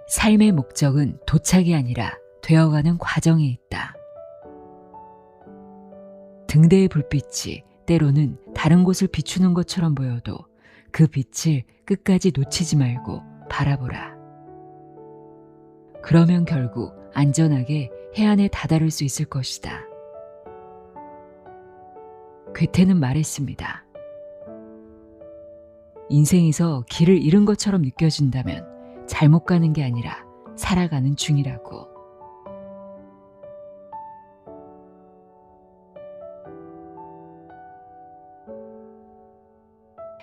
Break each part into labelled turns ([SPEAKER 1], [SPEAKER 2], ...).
[SPEAKER 1] 삶의 목적은 도착이 아니라 되어가는 과정에 있다. 등대의 불빛이 때로는 다른 곳을 비추는 것처럼 보여도 그 빛을 끝까지 놓치지 말고 바라보라. 그러면 결국 안전하게 해안에 다다를 수 있을 것이다. 괴테는 말했습니다. 인생에서 길을 잃은 것처럼 느껴진다면 잘못 가는 게 아니라 살아가는 중이라고.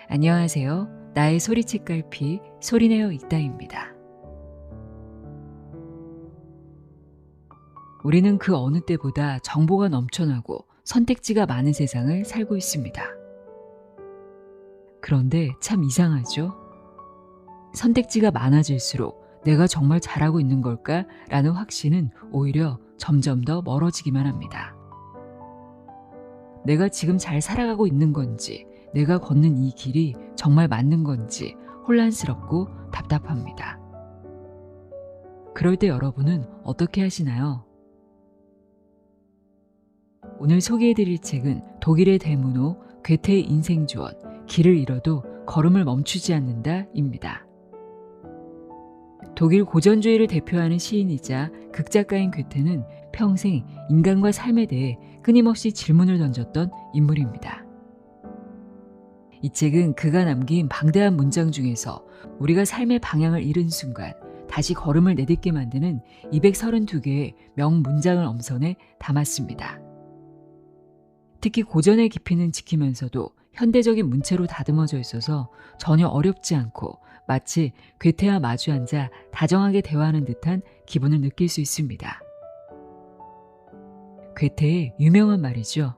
[SPEAKER 1] 안녕하세요. 나의 소리책 갈피 소리내어 읽다입니다. 우리는 그 어느 때보다 정보가 넘쳐나고 선택지가 많은 세상을 살고 있습니다. 그런데 참 이상하죠? 선택지가 많아질수록 내가 정말 잘하고 있는 걸까? 라는 확신은 오히려 점점 더 멀어지기만 합니다. 내가 지금 잘 살아가고 있는 건지, 내가 걷는 이 길이 정말 맞는 건지 혼란스럽고 답답합니다. 그럴 때 여러분은 어떻게 하시나요? 오늘 소개해드릴 책은 독일의 대문호 괴테의 인생주원, 길을 잃어도 걸음을 멈추지 않는다입니다. 독일 고전주의를 대표하는 시인이자 극작가인 괴테는 평생 인간과 삶에 대해 끊임없이 질문을 던졌던 인물입니다. 이 책은 그가 남긴 방대한 문장 중에서 우리가 삶의 방향을 잃은 순간 다시 걸음을 내딛게 만드는 232개의 명문장을 엄선해 담았습니다. 특히 고전의 깊이는 지키면서도 현대적인 문체로 다듬어져 있어서 전혀 어렵지 않고 마치 괴테와 마주 앉아 다정하게 대화하는 듯한 기분을 느낄 수 있습니다. 괴테의 유명한 말이죠.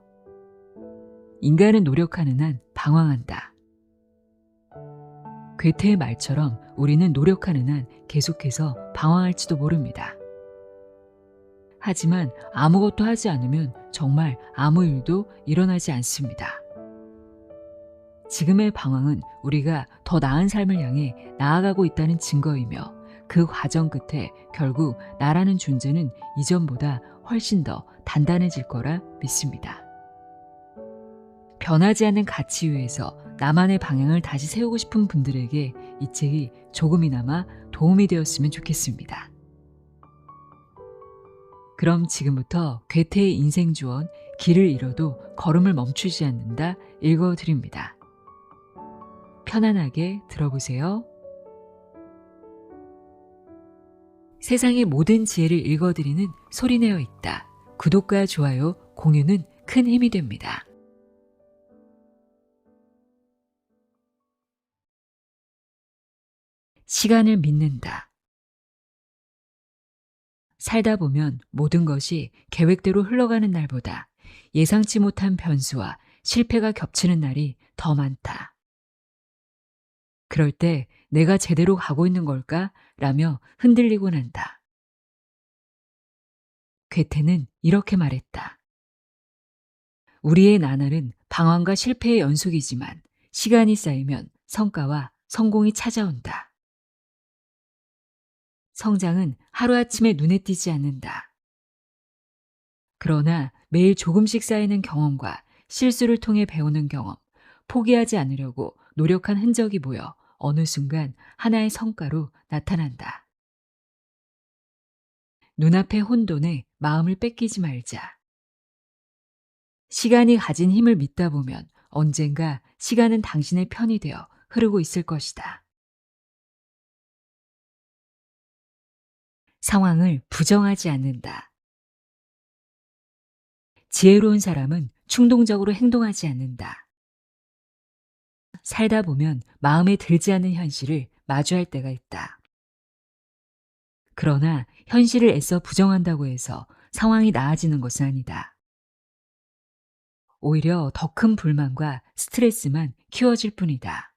[SPEAKER 1] 인간은 노력하는 한 방황한다. 괴테의 말처럼 우리는 노력하는 한 계속해서 방황할지도 모릅니다. 하지만 아무것도 하지 않으면 정말 아무 일도 일어나지 않습니다. 지금의 방황은 우리가 더 나은 삶을 향해 나아가고 있다는 증거이며 그 과정 끝에 결국 나라는 존재는 이전보다 훨씬 더 단단해질 거라 믿습니다. 변하지 않는 가치 위에서 나만의 방향을 다시 세우고 싶은 분들에게 이 책이 조금이나마 도움이 되었으면 좋겠습니다. 그럼 지금부터 괴테의 인생주원, 길을 잃어도 걸음을 멈추지 않는다 읽어드립니다. 편안하게 들어보세요. 세상의 모든 지혜를 읽어드리는 소리내어 읽다. 구독과 좋아요, 공유는 큰 힘이 됩니다. 시간을 믿는다. 살다 보면 모든 것이 계획대로 흘러가는 날보다 예상치 못한 변수와 실패가 겹치는 날이 더 많다. 그럴 때 내가 제대로 가고 있는 걸까? 라며 흔들리곤 한다. 괴테는 이렇게 말했다. 우리의 나날은 방황과 실패의 연속이지만 시간이 쌓이면 성과와 성공이 찾아온다. 성장은 하루아침에 눈에 띄지 않는다. 그러나 매일 조금씩 쌓이는 경험과 실수를 통해 배우는 경험, 포기하지 않으려고 노력한 흔적이 모여 어느 순간 하나의 성과로 나타난다. 눈앞의 혼돈에 마음을 뺏기지 말자. 시간이 가진 힘을 믿다 보면 언젠가 시간은 당신의 편이 되어 흐르고 있을 것이다. 상황을 부정하지 않는다. 지혜로운 사람은 충동적으로 행동하지 않는다. 살다 보면 마음에 들지 않는 현실을 마주할 때가 있다. 그러나 현실을 애써 부정한다고 해서 상황이 나아지는 것은 아니다. 오히려 더 큰 불만과 스트레스만 키워질 뿐이다.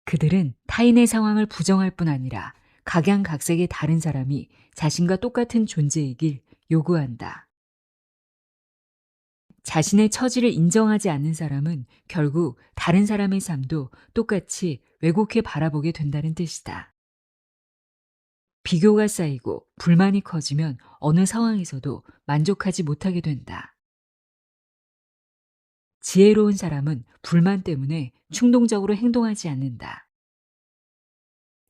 [SPEAKER 1] 그들은 타인의 상황을 부정할 뿐 아니라 각양각색의 다른 사람이 자신과 똑같은 존재이길 요구한다. 자신의 처지를 인정하지 않는 사람은 결국 다른 사람의 삶도 똑같이 왜곡해 바라보게 된다는 뜻이다. 비교가 쌓이고 불만이 커지면 어느 상황에서도 만족하지 못하게 된다. 지혜로운 사람은 불만 때문에 충동적으로 행동하지 않는다.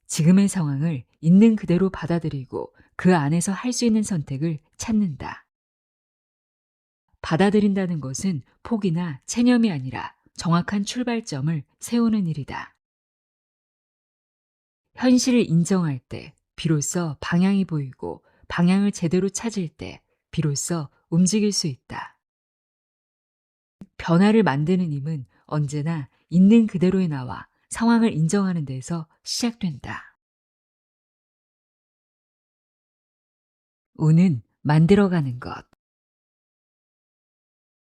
[SPEAKER 1] 지금의 상황을 있는 그대로 받아들이고 그 안에서 할 수 있는 선택을 찾는다. 받아들인다는 것은 포기나 체념이 아니라 정확한 출발점을 세우는 일이다. 현실을 인정할 때 비로소 방향이 보이고 방향을 제대로 찾을 때 비로소 움직일 수 있다. 변화를 만드는 힘은 언제나 있는 그대로의 나와 상황을 인정하는 데서 시작된다. 운은 만들어가는 것.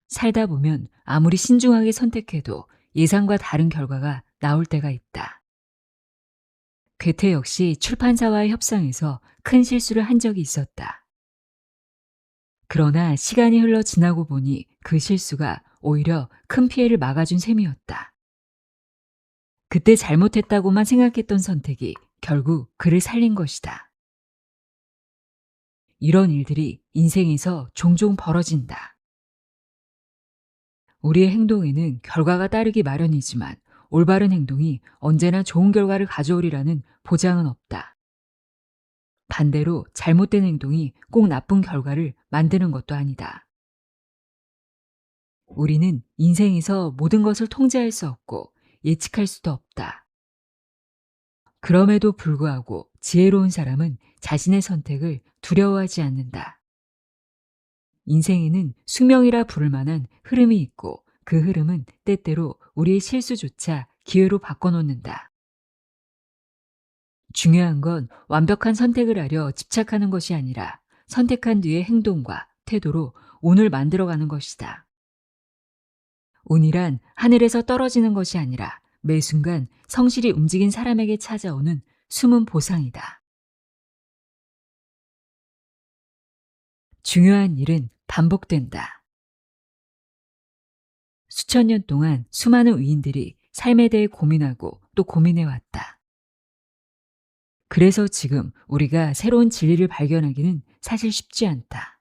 [SPEAKER 1] 살다 보면 아무리 신중하게 선택해도 예상과 다른 결과가 나올 때가 있다. 괴테 역시 출판사와의 협상에서 큰 실수를 한 적이 있었다. 그러나 시간이 흘러 지나고 보니 그 실수가 오히려 큰 피해를 막아준 셈이었다. 그때 잘못했다고만 생각했던 선택이 결국 그를 살린 것이다. 이런 일들이 인생에서 종종 벌어진다. 우리의 행동에는 결과가 따르기 마련이지만 올바른 행동이 언제나 좋은 결과를 가져오리라는 보장은 없다. 반대로 잘못된 행동이 꼭 나쁜 결과를 만드는 것도 아니다. 우리는 인생에서 모든 것을 통제할 수 없고 예측할 수도 없다. 그럼에도 불구하고 지혜로운 사람은 자신의 선택을 두려워하지 않는다. 인생에는 숙명이라 부를 만한 흐름이 있고 그 흐름은 때때로 우리의 실수조차 기회로 바꿔놓는다. 중요한 건 완벽한 선택을 하려 집착하는 것이 아니라 선택한 뒤의 행동과 태도로 운을 만들어가는 것이다. 운이란 하늘에서 떨어지는 것이 아니라 매 순간 성실히 움직인 사람에게 찾아오는 숨은 보상이다. 중요한 일은 반복된다. 수천 년 동안 수많은 위인들이 삶에 대해 고민하고 또 고민해왔다. 그래서 지금 우리가 새로운 진리를 발견하기는 사실 쉽지 않다.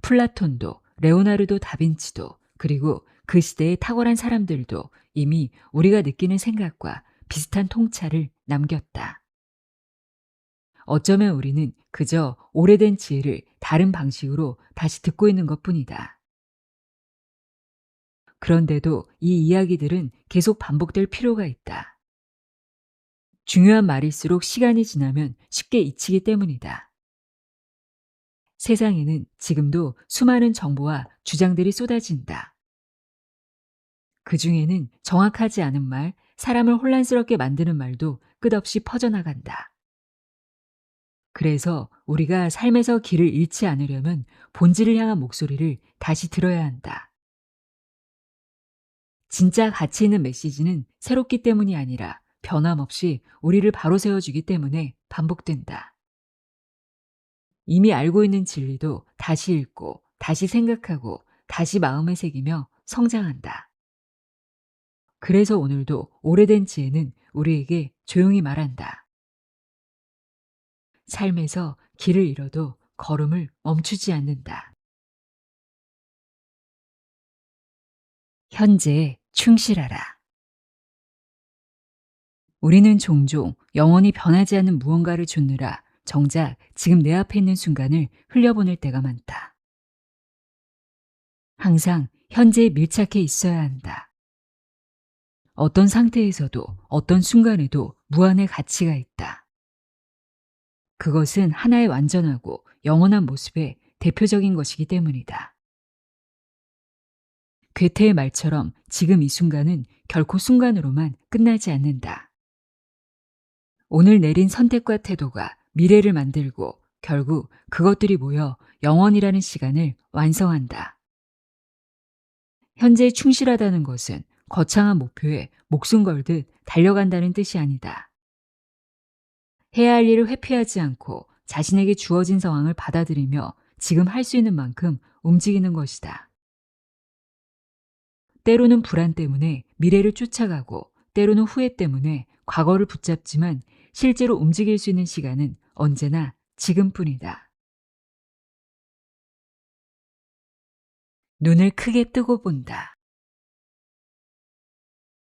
[SPEAKER 1] 플라톤도 레오나르도 다빈치도 그리고 그 시대의 탁월한 사람들도 이미 우리가 느끼는 생각과 비슷한 통찰을 남겼다. 어쩌면 우리는 그저 오래된 지혜를 다른 방식으로 다시 듣고 있는 것뿐이다. 그런데도 이 이야기들은 계속 반복될 필요가 있다. 중요한 말일수록 시간이 지나면 쉽게 잊히기 때문이다. 세상에는 지금도 수많은 정보와 주장들이 쏟아진다. 그 중에는 정확하지 않은 말, 사람을 혼란스럽게 만드는 말도 끝없이 퍼져나간다. 그래서 우리가 삶에서 길을 잃지 않으려면 본질을 향한 목소리를 다시 들어야 한다. 진짜 가치 있는 메시지는 새롭기 때문이 아니라 변함없이 우리를 바로 세워주기 때문에 반복된다. 이미 알고 있는 진리도 다시 읽고, 다시 생각하고, 다시 마음에 새기며 성장한다. 그래서 오늘도 오래된 지혜는 우리에게 조용히 말한다. 삶에서 길을 잃어도 걸음을 멈추지 않는다. 현재에 충실하라. 우리는 종종 영원히 변하지 않는 무언가를 좇느라 정작 지금 내 앞에 있는 순간을 흘려보낼 때가 많다. 항상 현재에 밀착해 있어야 한다. 어떤 상태에서도 어떤 순간에도 무한의 가치가 있다. 그것은 하나의 완전하고 영원한 모습의 대표적인 것이기 때문이다. 괴테의 말처럼 지금 이 순간은 결코 순간으로만 끝나지 않는다. 오늘 내린 선택과 태도가 미래를 만들고 결국 그것들이 모여 영원이라는 시간을 완성한다. 현재에 충실하다는 것은 거창한 목표에 목숨 걸듯 달려간다는 뜻이 아니다. 해야 할 일을 회피하지 않고 자신에게 주어진 상황을 받아들이며 지금 할 수 있는 만큼 움직이는 것이다. 때로는 불안 때문에 미래를 쫓아가고 때로는 후회 때문에 과거를 붙잡지만 실제로 움직일 수 있는 시간은 언제나 지금뿐이다. 눈을 크게 뜨고 본다.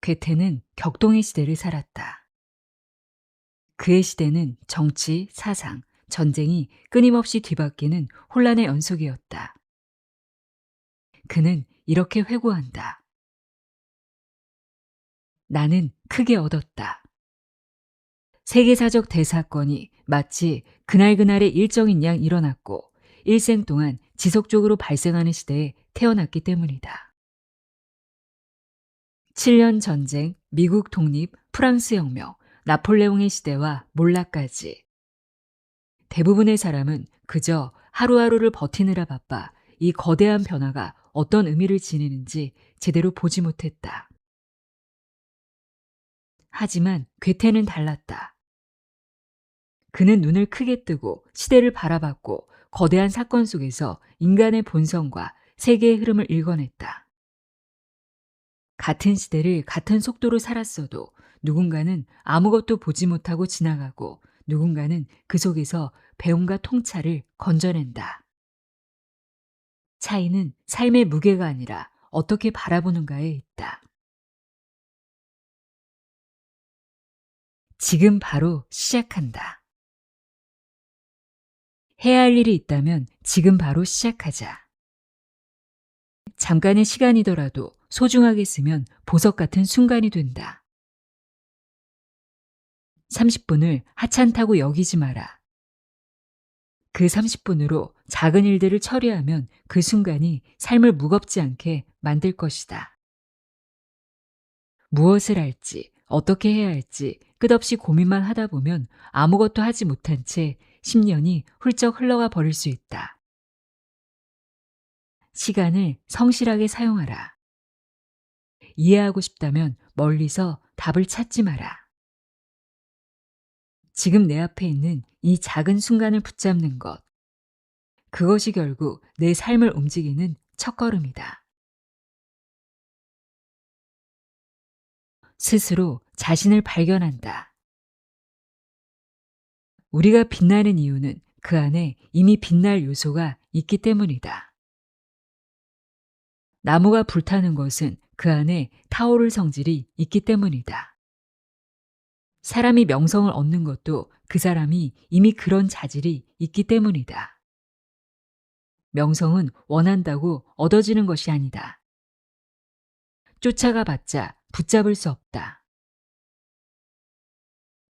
[SPEAKER 1] 괴테는 격동의 시대를 살았다. 그의 시대는 정치, 사상, 전쟁이 끊임없이 뒤바뀌는 혼란의 연속이었다. 그는 이렇게 회고한다. 나는 크게 얻었다. 세계사적 대사건이 마치 그날그날의 일정인 양 일어났고 일생 동안 지속적으로 발생하는 시대에 태어났기 때문이다. 7년 전쟁, 미국 독립, 프랑스 혁명, 나폴레옹의 시대와 몰락까지. 대부분의 사람은 그저 하루하루를 버티느라 바빠 이 거대한 변화가 어떤 의미를 지니는지 제대로 보지 못했다. 하지만 괴테는 달랐다. 그는 눈을 크게 뜨고 시대를 바라봤고 거대한 사건 속에서 인간의 본성과 세계의 흐름을 읽어냈다. 같은 시대를 같은 속도로 살았어도 누군가는 아무것도 보지 못하고 지나가고 누군가는 그 속에서 배움과 통찰을 건져낸다. 차이는 삶의 무게가 아니라 어떻게 바라보는가에 있다. 지금 바로 시작한다. 해야 할 일이 있다면 지금 바로 시작하자. 잠깐의 시간이더라도 소중하게 쓰면 보석 같은 순간이 된다. 30분을 하찮다고 여기지 마라. 그 30분으로 작은 일들을 처리하면 그 순간이 삶을 무겁지 않게 만들 것이다. 무엇을 할지, 어떻게 해야 할지 끝없이 고민만 하다 보면 아무것도 하지 못한 채 10년이 훌쩍 흘러가 버릴 수 있다. 시간을 성실하게 사용하라. 이해하고 싶다면 멀리서 답을 찾지 마라. 지금 내 앞에 있는 이 작은 순간을 붙잡는 것. 그것이 결국 내 삶을 움직이는 첫걸음이다. 스스로 자신을 발견한다. 우리가 빛나는 이유는 그 안에 이미 빛날 요소가 있기 때문이다. 나무가 불타는 것은 그 안에 타오를 성질이 있기 때문이다. 사람이 명성을 얻는 것도 그 사람이 이미 그런 자질이 있기 때문이다. 명성은 원한다고 얻어지는 것이 아니다. 쫓아가 봤자 붙잡을 수 없다.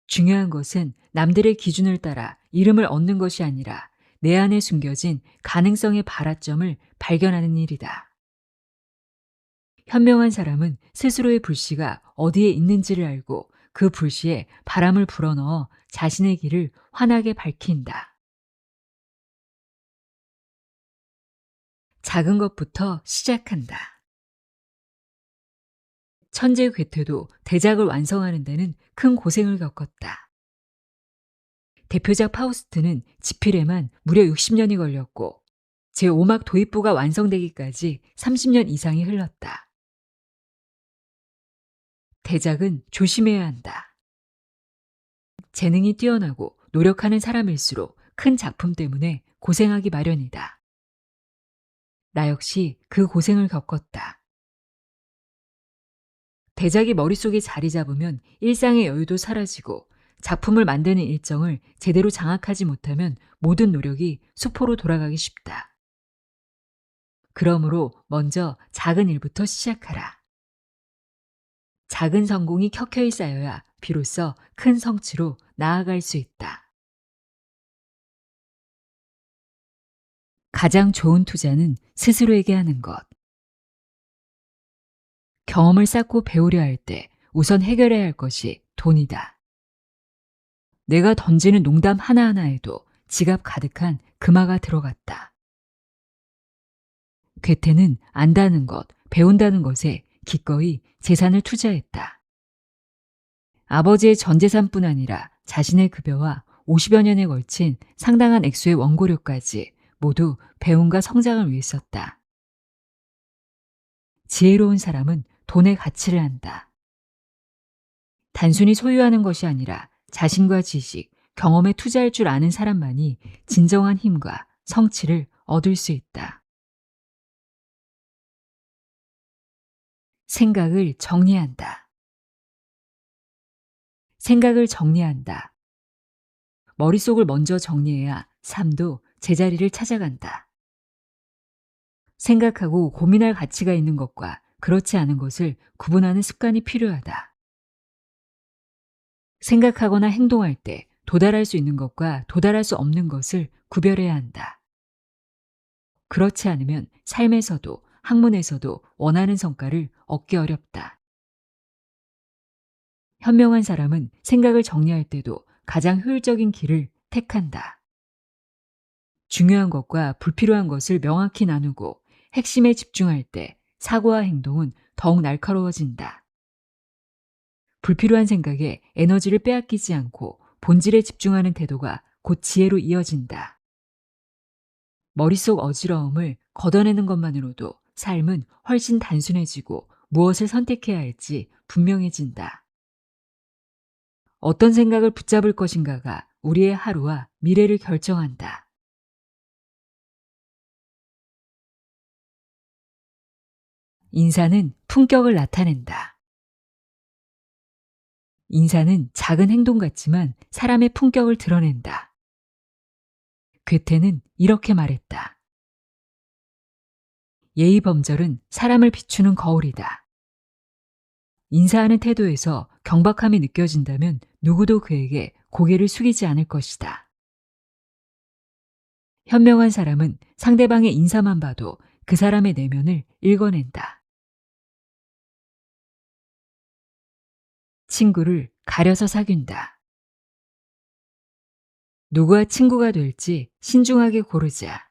[SPEAKER 1] 중요한 것은 남들의 기준을 따라 이름을 얻는 것이 아니라 내 안에 숨겨진 가능성의 발화점을 발견하는 일이다. 현명한 사람은 스스로의 불씨가 어디에 있는지를 알고 그 불씨에 바람을 불어넣어 자신의 길을 환하게 밝힌다. 작은 것부터 시작한다. 천재 괴테도 대작을 완성하는 데는 큰 고생을 겪었다. 대표작 파우스트는 집필에만 무려 60년이 걸렸고 제5막 도입부가 완성되기까지 30년 이상이 흘렀다. 대작은 조심해야 한다. 재능이 뛰어나고 노력하는 사람일수록 큰 작품 때문에 고생하기 마련이다. 나 역시 그 고생을 겪었다. 대작이 머릿속에 자리 잡으면 일상의 여유도 사라지고 작품을 만드는 일정을 제대로 장악하지 못하면 모든 노력이 수포로 돌아가기 쉽다. 그러므로 먼저 작은 일부터 시작하라. 작은 성공이 켜켜이 쌓여야 비로소 큰 성취로 나아갈 수 있다. 가장 좋은 투자는 스스로에게 하는 것. 경험을 쌓고 배우려 할 때 우선 해결해야 할 것이 돈이다. 내가 던지는 농담 하나하나에도 지갑 가득한 금화가 들어갔다. 괴테는 안다는 것, 배운다는 것에 기꺼이 재산을 투자했다. 아버지의 전 재산뿐 아니라 자신의 급여와 50여 년에 걸친 상당한 액수의 원고료까지 모두 배움과 성장을 위해 썼다. 지혜로운 사람은 돈의 가치를 안다. 단순히 소유하는 것이 아니라 자신과 지식, 경험에 투자할 줄 아는 사람만이 진정한 힘과 성취를 얻을 수 있다. 생각을 정리한다. 생각을 정리한다. 머릿속을 먼저 정리해야 삶도 제자리를 찾아간다. 생각하고 고민할 가치가 있는 것과 그렇지 않은 것을 구분하는 습관이 필요하다. 생각하거나 행동할 때 도달할 수 있는 것과 도달할 수 없는 것을 구별해야 한다. 그렇지 않으면 삶에서도 학문에서도 원하는 성과를 얻기 어렵다. 현명한 사람은 생각을 정리할 때도 가장 효율적인 길을 택한다. 중요한 것과 불필요한 것을 명확히 나누고 핵심에 집중할 때 사고와 행동은 더욱 날카로워진다. 불필요한 생각에 에너지를 빼앗기지 않고 본질에 집중하는 태도가 곧 지혜로 이어진다. 머릿속 어지러움을 걷어내는 것만으로도 삶은 훨씬 단순해지고 무엇을 선택해야 할지 분명해진다. 어떤 생각을 붙잡을 것인가가 우리의 하루와 미래를 결정한다. 인사는 품격을 나타낸다. 인사는 작은 행동 같지만 사람의 품격을 드러낸다. 괴테는 이렇게 말했다. 예의범절은 사람을 비추는 거울이다. 인사하는 태도에서 경박함이 느껴진다면 누구도 그에게 고개를 숙이지 않을 것이다. 현명한 사람은 상대방의 인사만 봐도 그 사람의 내면을 읽어낸다. 친구를 가려서 사귄다. 누구와 친구가 될지 신중하게 고르자.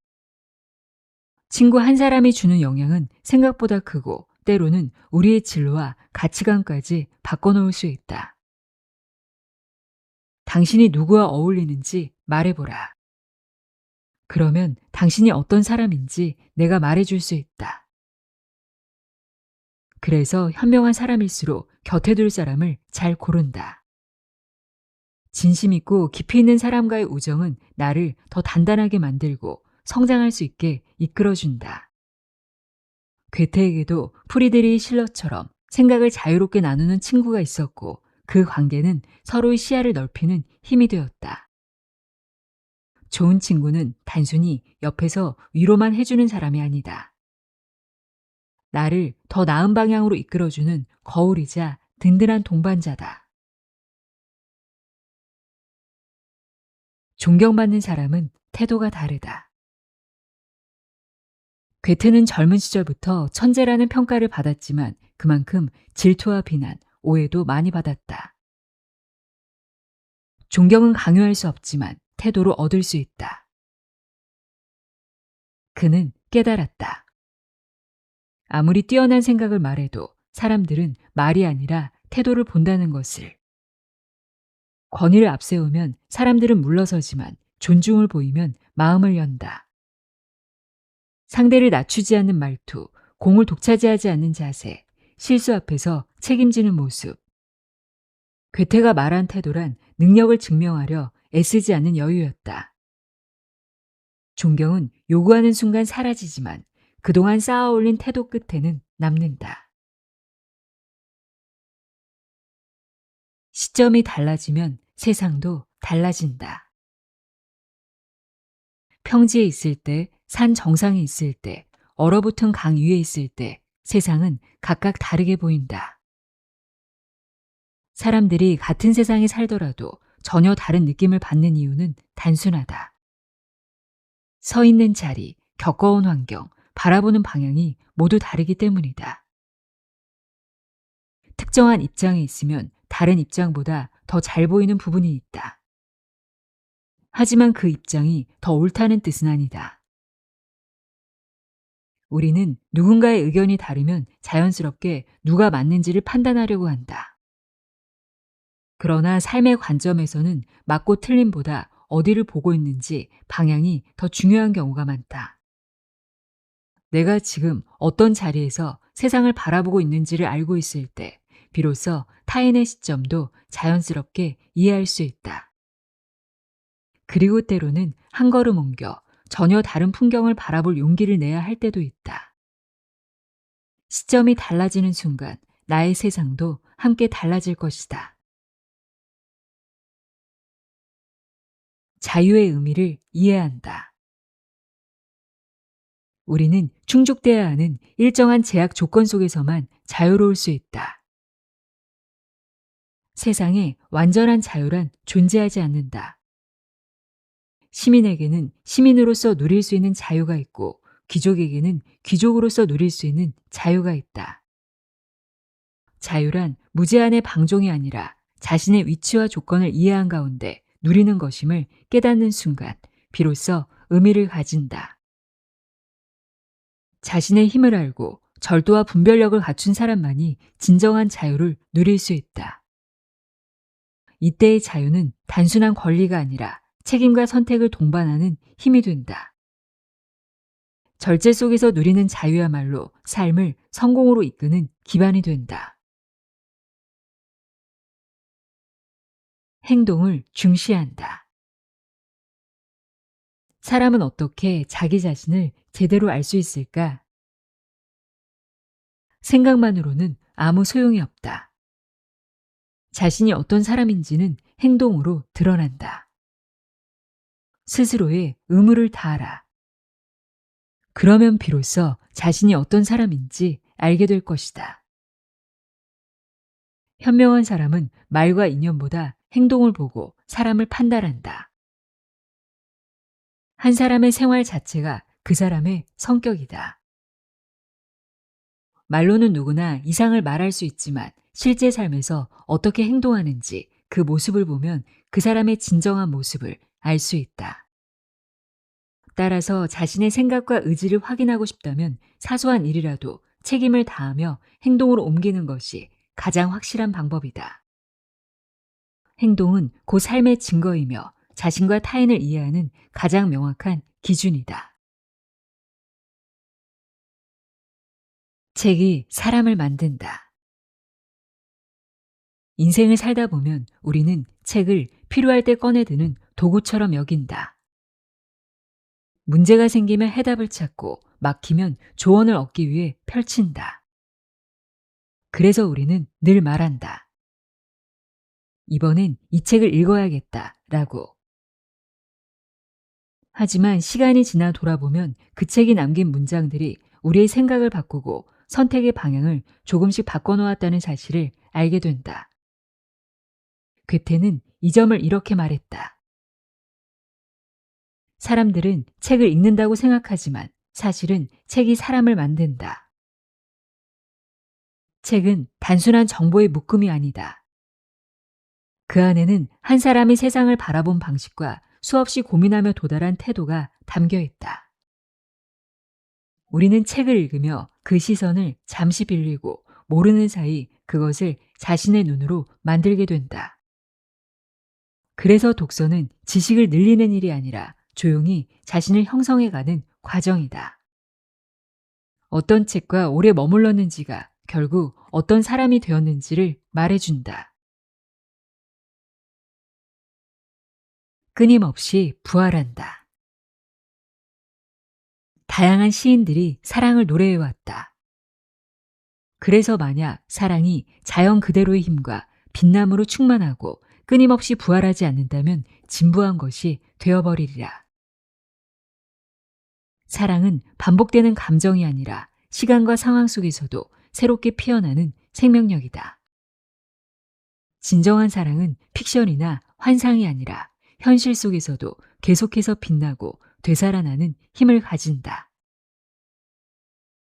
[SPEAKER 1] 친구 한 사람이 주는 영향은 생각보다 크고 때로는 우리의 진로와 가치관까지 바꿔놓을 수 있다. 당신이 누구와 어울리는지 말해보라. 그러면 당신이 어떤 사람인지 내가 말해줄 수 있다. 그래서 현명한 사람일수록 곁에 둘 사람을 잘 고른다. 진심 있고 깊이 있는 사람과의 우정은 나를 더 단단하게 만들고 성장할 수 있게 이끌어준다. 괴테에게도 프리드리히 실러처럼 생각을 자유롭게 나누는 친구가 있었고 그 관계는 서로의 시야를 넓히는 힘이 되었다. 좋은 친구는 단순히 옆에서 위로만 해주는 사람이 아니다. 나를 더 나은 방향으로 이끌어주는 거울이자 든든한 동반자다. 존경받는 사람은 태도가 다르다. 괴테는 젊은 시절부터 천재라는 평가를 받았지만 그만큼 질투와 비난, 오해도 많이 받았다. 존경은 강요할 수 없지만 태도로 얻을 수 있다. 그는 깨달았다. 아무리 뛰어난 생각을 말해도 사람들은 말이 아니라 태도를 본다는 것을. 권위를 앞세우면 사람들은 물러서지만 존중을 보이면 마음을 연다. 상대를 낮추지 않는 말투, 공을 독차지하지 않는 자세, 실수 앞에서 책임지는 모습. 괴테가 말한 태도란 능력을 증명하려 애쓰지 않는 여유였다. 존경은 요구하는 순간 사라지지만 그동안 쌓아올린 태도 끝에는 남는다. 시점이 달라지면 세상도 달라진다. 평지에 있을 때, 산 정상에 있을 때, 얼어붙은 강 위에 있을 때 세상은 각각 다르게 보인다. 사람들이 같은 세상에 살더라도 전혀 다른 느낌을 받는 이유는 단순하다. 서 있는 자리, 겪어온 환경, 바라보는 방향이 모두 다르기 때문이다. 특정한 입장에 있으면 다른 입장보다 더 잘 보이는 부분이 있다. 하지만 그 입장이 더 옳다는 뜻은 아니다. 우리는 누군가의 의견이 다르면 자연스럽게 누가 맞는지를 판단하려고 한다. 그러나 삶의 관점에서는 맞고 틀림보다 어디를 보고 있는지 방향이 더 중요한 경우가 많다. 내가 지금 어떤 자리에서 세상을 바라보고 있는지를 알고 있을 때 비로소 타인의 시점도 자연스럽게 이해할 수 있다. 그리고 때로는 한 걸음 옮겨 전혀 다른 풍경을 바라볼 용기를 내야 할 때도 있다. 시점이 달라지는 순간 나의 세상도 함께 달라질 것이다. 자유의 의미를 이해한다. 우리는 충족돼야 하는 일정한 제약 조건 속에서만 자유로울 수 있다. 세상에 완전한 자유란 존재하지 않는다. 시민에게는 시민으로서 누릴 수 있는 자유가 있고 귀족에게는 귀족으로서 누릴 수 있는 자유가 있다. 자유란 무제한의 방종이 아니라 자신의 위치와 조건을 이해한 가운데 누리는 것임을 깨닫는 순간 비로소 의미를 가진다. 자신의 힘을 알고 절도와 분별력을 갖춘 사람만이 진정한 자유를 누릴 수 있다. 이때의 자유는 단순한 권리가 아니라 책임과 선택을 동반하는 힘이 된다. 절제 속에서 누리는 자유야말로 삶을 성공으로 이끄는 기반이 된다. 행동을 중시한다. 사람은 어떻게 자기 자신을 제대로 알 수 있을까? 생각만으로는 아무 소용이 없다. 자신이 어떤 사람인지는 행동으로 드러난다. 스스로의 의무를 다하라. 그러면 비로소 자신이 어떤 사람인지 알게 될 것이다. 현명한 사람은 말과 인연보다 행동을 보고 사람을 판단한다. 한 사람의 생활 자체가 그 사람의 성격이다. 말로는 누구나 이상을 말할 수 있지만 실제 삶에서 어떻게 행동하는지 그 모습을 보면 그 사람의 진정한 모습을 알 수 있다. 따라서 자신의 생각과 의지를 확인하고 싶다면 사소한 일이라도 책임을 다하며 행동으로 옮기는 것이 가장 확실한 방법이다. 행동은 그 삶의 증거이며 자신과 타인을 이해하는 가장 명확한 기준이다. 책이 사람을 만든다. 인생을 살다 보면 우리는 책을 필요할 때 꺼내드는 도구처럼 여긴다. 문제가 생기면 해답을 찾고 막히면 조언을 얻기 위해 펼친다. 그래서 우리는 늘 말한다. 이번엔 이 책을 읽어야겠다 라고. 하지만 시간이 지나 돌아보면 그 책이 남긴 문장들이 우리의 생각을 바꾸고 선택의 방향을 조금씩 바꿔놓았다는 사실을 알게 된다. 괴테는 이 점을 이렇게 말했다. 사람들은 책을 읽는다고 생각하지만 사실은 책이 사람을 만든다. 책은 단순한 정보의 묶음이 아니다. 그 안에는 한 사람이 세상을 바라본 방식과 수없이 고민하며 도달한 태도가 담겨 있다. 우리는 책을 읽으며 그 시선을 잠시 빌리고 모르는 사이 그것을 자신의 눈으로 만들게 된다. 그래서 독서는 지식을 늘리는 일이 아니라 조용히 자신을 형성해가는 과정이다. 어떤 책과 오래 머물렀는지가 결국 어떤 사람이 되었는지를 말해준다. 끊임없이 부활한다. 다양한 시인들이 사랑을 노래해왔다. 그래서 만약 사랑이 자연 그대로의 힘과 빛남으로 충만하고 끊임없이 부활하지 않는다면 진부한 것이 되어버리리라. 사랑은 반복되는 감정이 아니라 시간과 상황 속에서도 새롭게 피어나는 생명력이다. 진정한 사랑은 픽션이나 환상이 아니라 현실 속에서도 계속해서 빛나고 되살아나는 힘을 가진다.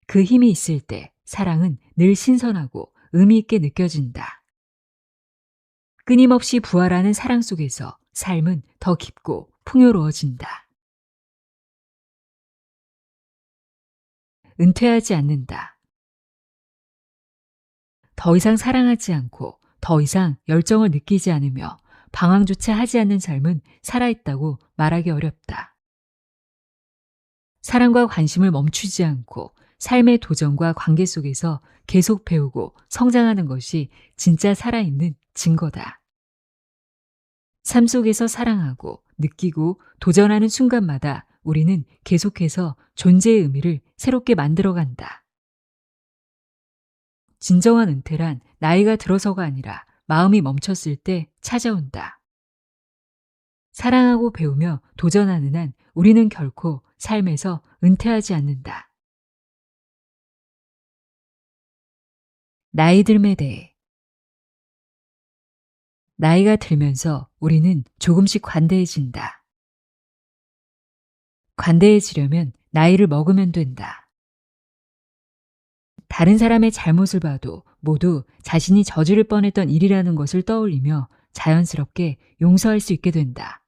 [SPEAKER 1] 그 힘이 있을 때 사랑은 늘 신선하고 의미 있게 느껴진다. 끊임없이 부활하는 사랑 속에서 삶은 더 깊고 풍요로워진다. 은퇴하지 않는다. 더 이상 사랑하지 않고 더 이상 열정을 느끼지 않으며 방황조차 하지 않는 삶은 살아있다고 말하기 어렵다. 사랑과 관심을 멈추지 않고 삶의 도전과 관계 속에서 계속 배우고 성장하는 것이 진짜 살아있는 증거다. 삶 속에서 사랑하고 느끼고 도전하는 순간마다 우리는 계속해서 존재의 의미를 새롭게 만들어간다. 진정한 은퇴란 나이가 들어서가 아니라 마음이 멈췄을 때 찾아온다. 사랑하고 배우며 도전하는 한 우리는 결코 삶에서 은퇴하지 않는다. 나이 듦에 대해 나이가 들면서 우리는 조금씩 관대해진다. 관대해지려면 나이를 먹으면 된다. 다른 사람의 잘못을 봐도 모두 자신이 저지를 뻔했던 일이라는 것을 떠올리며 자연스럽게 용서할 수 있게 된다.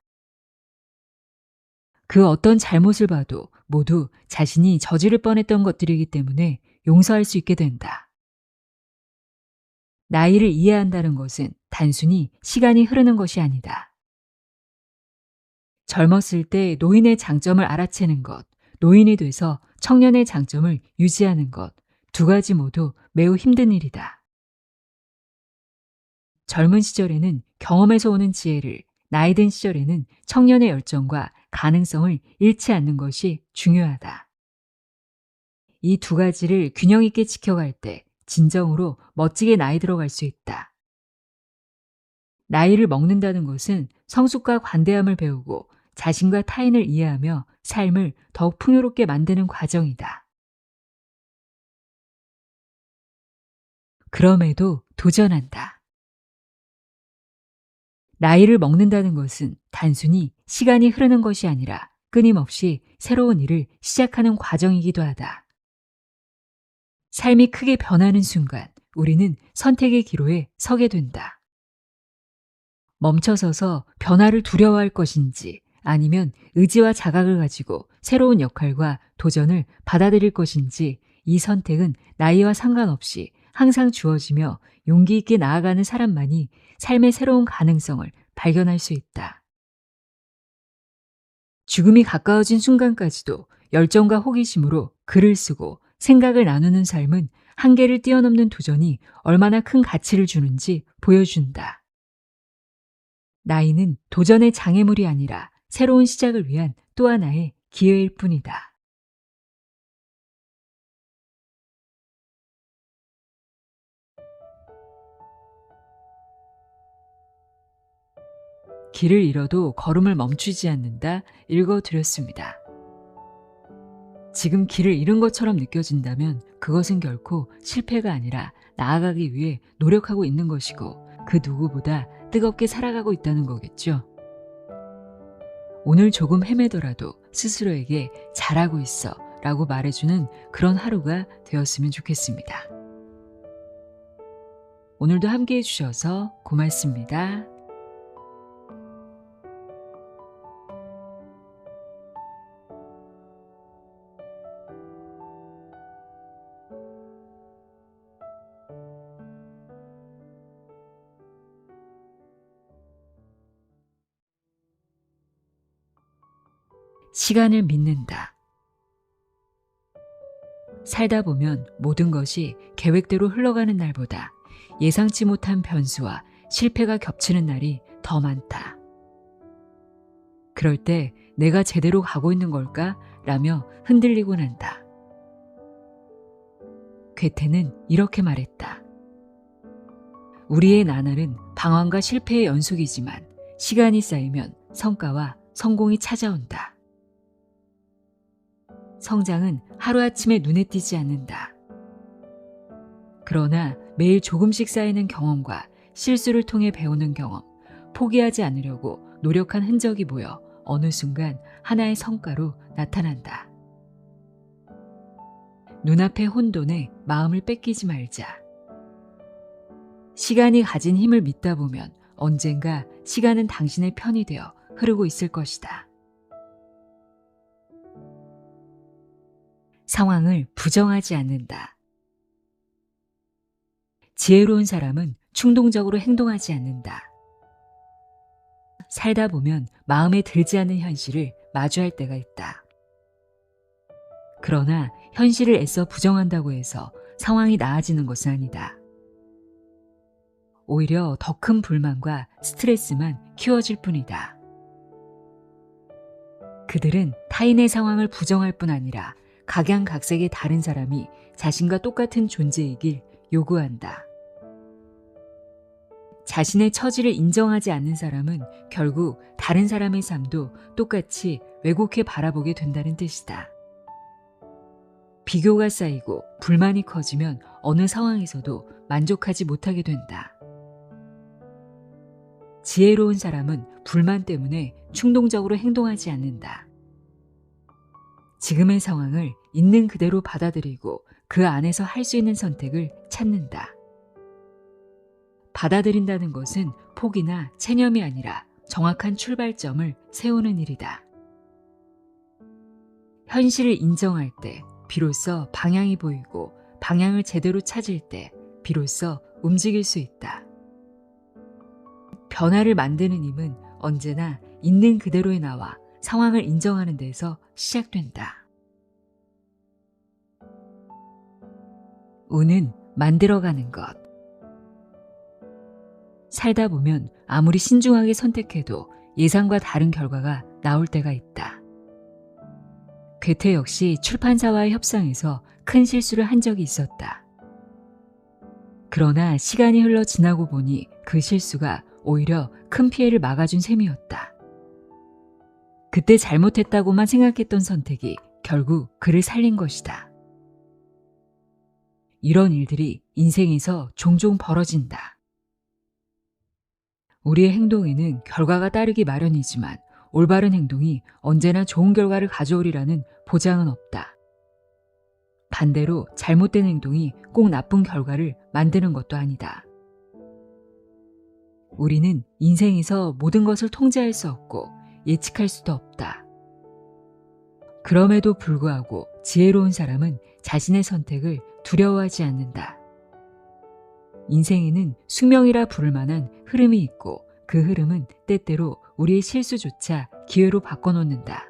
[SPEAKER 1] 그 어떤 잘못을 봐도 모두 자신이 저지를 뻔했던 것들이기 때문에 용서할 수 있게 된다. 나이를 이해한다는 것은 단순히 시간이 흐르는 것이 아니다. 젊었을 때 노인의 장점을 알아채는 것, 노인이 돼서 청년의 장점을 유지하는 것, 두 가지 모두 매우 힘든 일이다. 젊은 시절에는 경험에서 오는 지혜를, 나이 든 시절에는 청년의 열정과 가능성을 잃지 않는 것이 중요하다. 이 두 가지를 균형 있게 지켜갈 때 진정으로 멋지게 나이 들어갈 수 있다. 나이를 먹는다는 것은 성숙과 관대함을 배우고 자신과 타인을 이해하며 삶을 더욱 풍요롭게 만드는 과정이다. 그럼에도 도전한다. 나이를 먹는다는 것은 단순히 시간이 흐르는 것이 아니라 끊임없이 새로운 일을 시작하는 과정이기도 하다. 삶이 크게 변하는 순간 우리는 선택의 기로에 서게 된다. 멈춰서서 변화를 두려워할 것인지 아니면 의지와 자각을 가지고 새로운 역할과 도전을 받아들일 것인지 이 선택은 나이와 상관없이 항상 주어지며 용기 있게 나아가는 사람만이 삶의 새로운 가능성을 발견할 수 있다. 죽음이 가까워진 순간까지도 열정과 호기심으로 글을 쓰고 생각을 나누는 삶은 한계를 뛰어넘는 도전이 얼마나 큰 가치를 주는지 보여준다. 나이는 도전의 장애물이 아니라 새로운 시작을 위한 또 하나의 기회일 뿐이다. 길을 잃어도 걸음을 멈추지 않는다 읽어드렸습니다. 지금 길을 잃은 것처럼 느껴진다면 그것은 결코 실패가 아니라 나아가기 위해 노력하고 있는 것이고 그 누구보다 뜨겁게 살아가고 있다는 거겠죠. 오늘 조금 헤매더라도 스스로에게 잘하고 있어 라고 말해주는 그런 하루가 되었으면 좋겠습니다. 오늘도 함께 해주셔서 고맙습니다. 시간을 믿는다. 살다 보면 모든 것이 계획대로 흘러가는 날보다 예상치 못한 변수와 실패가 겹치는 날이 더 많다. 그럴 때 내가 제대로 가고 있는 걸까? 라며 흔들리곤 한다. 괴테는 이렇게 말했다. 우리의 나날은 방황과 실패의 연속이지만 시간이 쌓이면 성과와 성공이 찾아온다. 성장은 하루아침에 눈에 띄지 않는다. 그러나 매일 조금씩 쌓이는 경험과 실수를 통해 배우는 경험, 포기하지 않으려고 노력한 흔적이 모여 어느 순간 하나의 성과로 나타난다. 눈앞의 혼돈에 마음을 뺏기지 말자. 시간이 가진 힘을 믿다 보면 언젠가 시간은 당신의 편이 되어 흐르고 있을 것이다. 상황을 부정하지 않는다. 지혜로운 사람은 충동적으로 행동하지 않는다. 살다 보면 마음에 들지 않는 현실을 마주할 때가 있다. 그러나 현실을 애써 부정한다고 해서 상황이 나아지는 것은 아니다. 오히려 더 큰 불만과 스트레스만 키워질 뿐이다. 그들은 타인의 상황을 부정할 뿐 아니라 각양각색의 다른 사람이 자신과 똑같은 존재이길 요구한다. 자신의 처지를 인정하지 않는 사람은 결국 다른 사람의 삶도 똑같이 왜곡해 바라보게 된다는 뜻이다. 비교가 쌓이고 불만이 커지면 어느 상황에서도 만족하지 못하게 된다. 지혜로운 사람은 불만 때문에 충동적으로 행동하지 않는다. 지금의 상황을 있는 그대로 받아들이고 그 안에서 할 수 있는 선택을 찾는다. 받아들인다는 것은 포기나 체념이 아니라 정확한 출발점을 세우는 일이다. 현실을 인정할 때 비로소 방향이 보이고 방향을 제대로 찾을 때 비로소 움직일 수 있다. 변화를 만드는 힘은 언제나 있는 그대로의 나와 상황을 인정하는 데서 시작된다. 운은 만들어가는 것. 살다 보면 아무리 신중하게 선택해도 예상과 다른 결과가 나올 때가 있다. 괴테 역시 출판사와의 협상에서 큰 실수를 한 적이 있었다. 그러나 시간이 흘러 지나고 보니 그 실수가 오히려 큰 피해를 막아준 셈이었다. 그때 잘못했다고만 생각했던 선택이 결국 그를 살린 것이다. 이런 일들이 인생에서 종종 벌어진다. 우리의 행동에는 결과가 따르기 마련이지만 올바른 행동이 언제나 좋은 결과를 가져오리라는 보장은 없다. 반대로 잘못된 행동이 꼭 나쁜 결과를 만드는 것도 아니다. 우리는 인생에서 모든 것을 통제할 수 없고 예측할 수도 없다. 그럼에도 불구하고 지혜로운 사람은 자신의 선택을 두려워하지 않는다. 인생에는 숙명이라 부를 만한 흐름이 있고 그 흐름은 때때로 우리의 실수조차 기회로 바꿔놓는다.